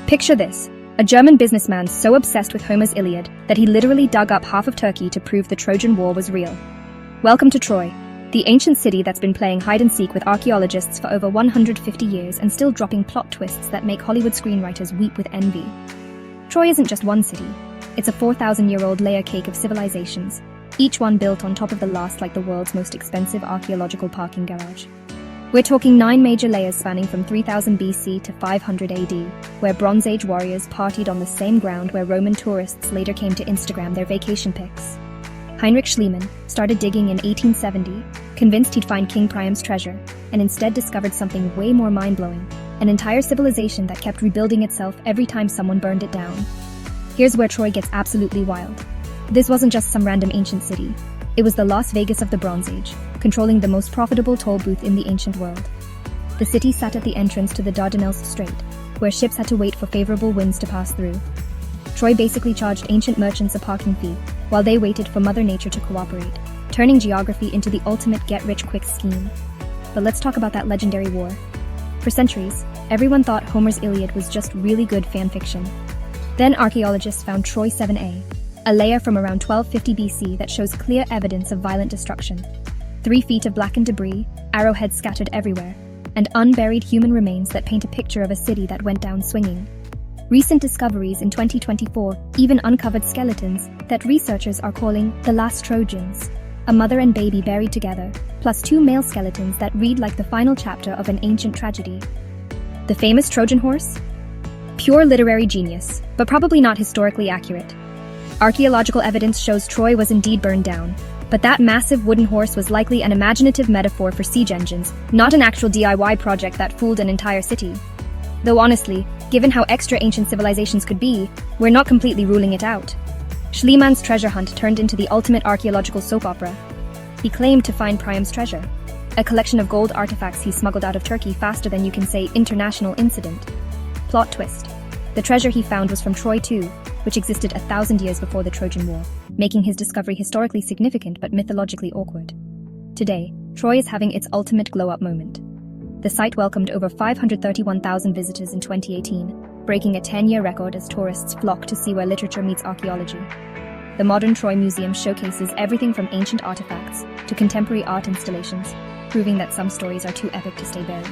Picture this: a German businessman so obsessed with Homer's Iliad that he literally dug up half of Turkey to prove the Trojan War was real. Welcome to Troy, the ancient city that's been playing hide-and-seek with archaeologists for over 150 years and still dropping plot twists that make Hollywood screenwriters weep with envy. Troy isn't just one city. It's a 4,000-year-old layer cake of civilizations, each one built on top of the last like the world's most expensive archaeological parking garage. We're talking 9 major layers spanning from 3000 BC to 500 AD, where Bronze Age warriors partied on the same ground where Roman tourists later came to Instagram their vacation pics. Heinrich Schliemann started digging in 1870, convinced he'd find King Priam's treasure, and instead discovered something way more mind-blowing: an entire civilization that kept rebuilding itself every time someone burned it down. Here's where Troy gets absolutely wild. This wasn't just some random ancient city. It was the Las Vegas of the Bronze Age, controlling the most profitable toll booth in the ancient world. The city sat at the entrance to the Dardanelles Strait, where ships had to wait for favorable winds to pass through. Troy basically charged ancient merchants a parking fee, while they waited for Mother Nature to cooperate, turning geography into the ultimate get-rich-quick scheme. But let's talk about that legendary war. For centuries, everyone thought Homer's Iliad was just really good fan fiction. Then archaeologists found Troy VIIa, a layer from around 1250 BC that shows clear evidence of violent destruction. 3 feet of blackened debris, arrowheads scattered everywhere, and unburied human remains that paint a picture of a city that went down swinging. Recent discoveries in 2024 even uncovered skeletons that researchers are calling the last Trojans, a mother and baby buried together, plus 2 male skeletons that read like the final chapter of an ancient tragedy. The famous Trojan horse? Pure literary genius, but probably not historically accurate. Archaeological evidence shows Troy was indeed burned down, but that massive wooden horse was likely an imaginative metaphor for siege engines, not an actual DIY project that fooled an entire city. Though honestly, given how extra ancient civilizations could be, we're not completely ruling it out. Schliemann's treasure hunt turned into the ultimate archaeological soap opera. He claimed to find Priam's treasure, a collection of gold artifacts he smuggled out of Turkey faster than you can say international incident. Plot twist: the treasure he found was from Troy too, which existed 1,000 years before the Trojan War, making his discovery historically significant but mythologically awkward. Today, Troy is having its ultimate glow-up moment. The site welcomed over 531,000 visitors in 2018, breaking a 10-year record as tourists flock to see where literature meets archaeology. The modern Troy Museum showcases everything from ancient artifacts to contemporary art installations, proving that some stories are too epic to stay buried.